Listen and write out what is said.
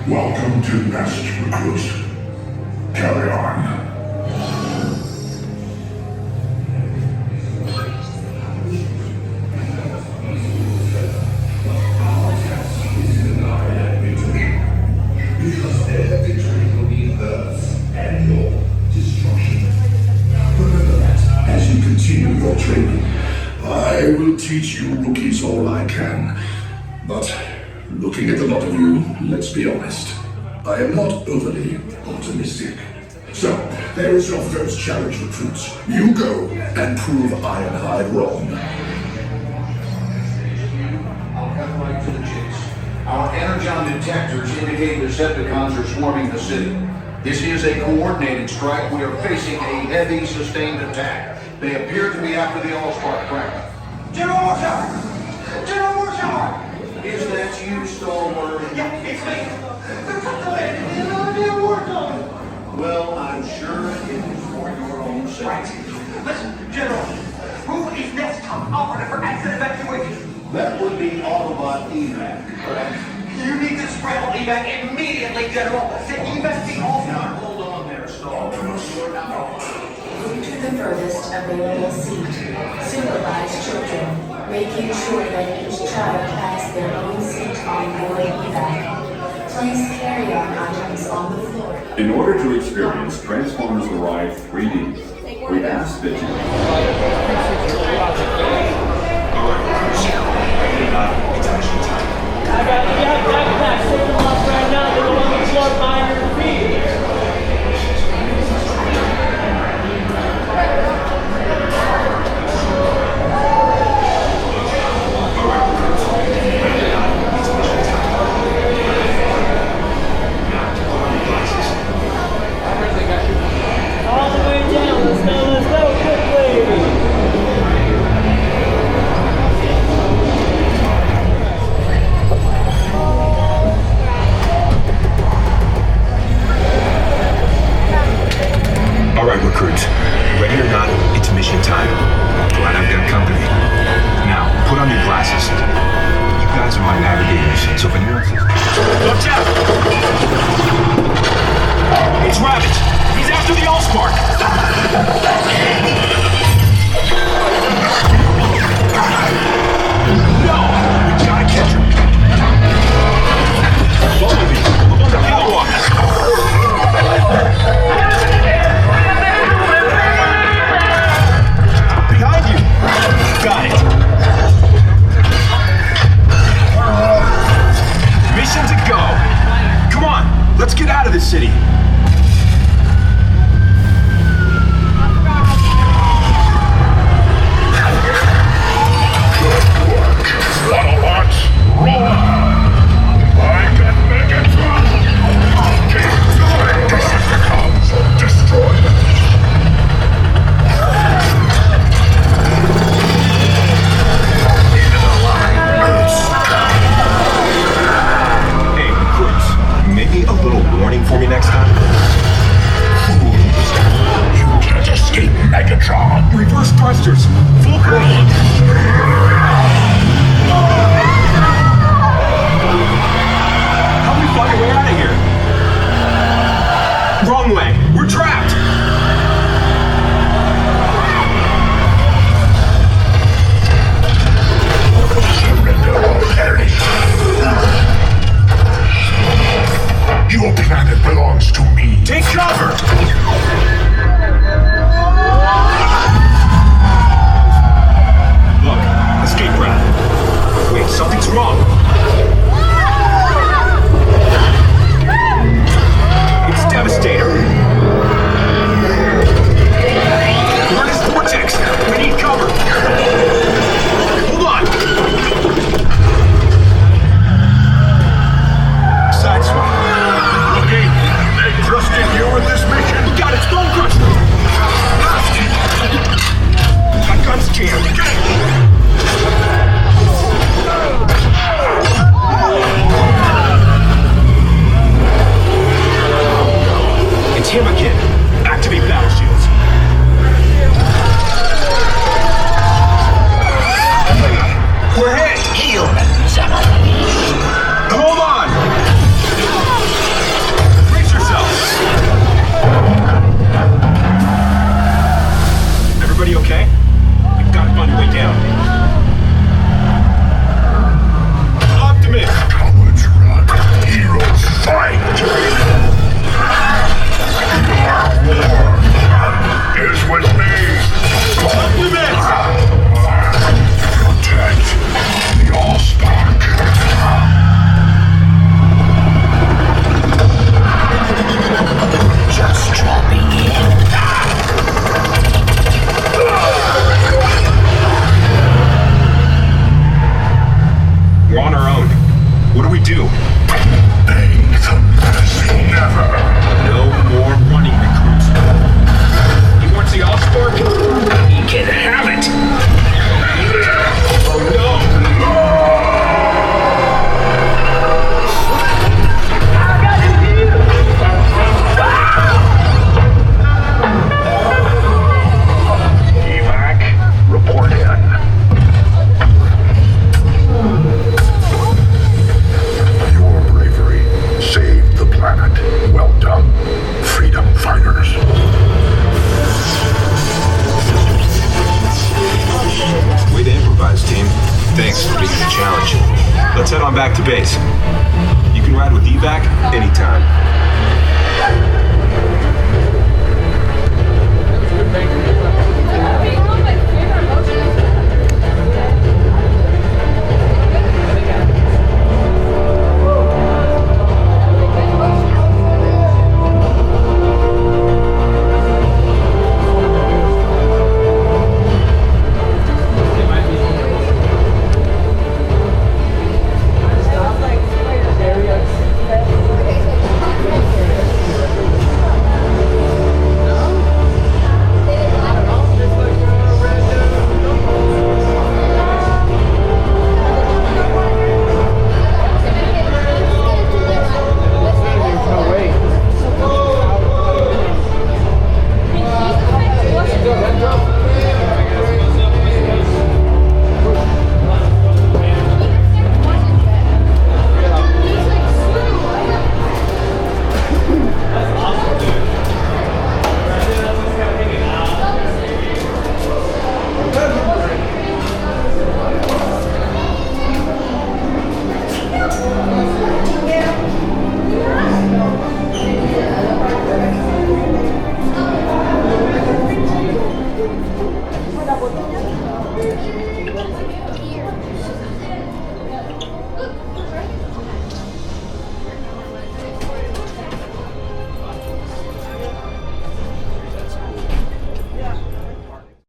Welcome to Nest, recruits. Carry on. Because their victory will be hers and your destruction. Remember that as you continue your training, I will teach you rookies all I can. But looking at the lot of you, let's be honest, I am not overly optimistic. So, there is your first challenge, recruits. You go and prove Ironhide wrong. I'll cut right to the chase. Our energon detectors indicate Decepticons are swarming the city. This is a coordinated strike. We are facing a heavy, sustained attack. They appear to be after the All-Spark fragment. General Marshal! General Marshal! Is that you, Stalwart? Yeah, it's me. They're calculating in on the damn war zone. Well, I'm sure it is for your own sake. Right. Listen, General, who is next top operative for exit evacuation? That would be Autobot evac, correct? You need to spread evac immediately, General. The evac be off. Now, hold on there, Stalwart. You're now. Move to the furthest available seat. Supervise children, making sure that each child has their own seat on board evac. Place carry-on items on the floor. In order to experience Transformers Arrive 3D, we ask that you... I got backpacks taking them off right now. They're on the floor behind your feet. All the way down. Let's go quickly. Alright, recruits. Ready or not, it's mission time. Glad I've got company. Now, put on your glasses. You guys are my navigators, so if anyone says... Watch out! It's Rabbit! He's after the Allspark! No! We gotta catch him! Bumblebee! Look on the catwalk! Behind you! Got it! Mission to go! Come on, let's get out of this city! Autobots, roll on! I got Megatron! Decepticons, destroy them! Hey, recruits, maybe a little warning for me next time? do we do? Never. No more running, recruits. He wants the Allspark? He can have it! Oh no! Evac, report in. Your bravery saved the planet. Well done, freedom fighters. Way to improvise, team. Thanks for being the challenge. Let's head on back to base. You can ride with Evac anytime.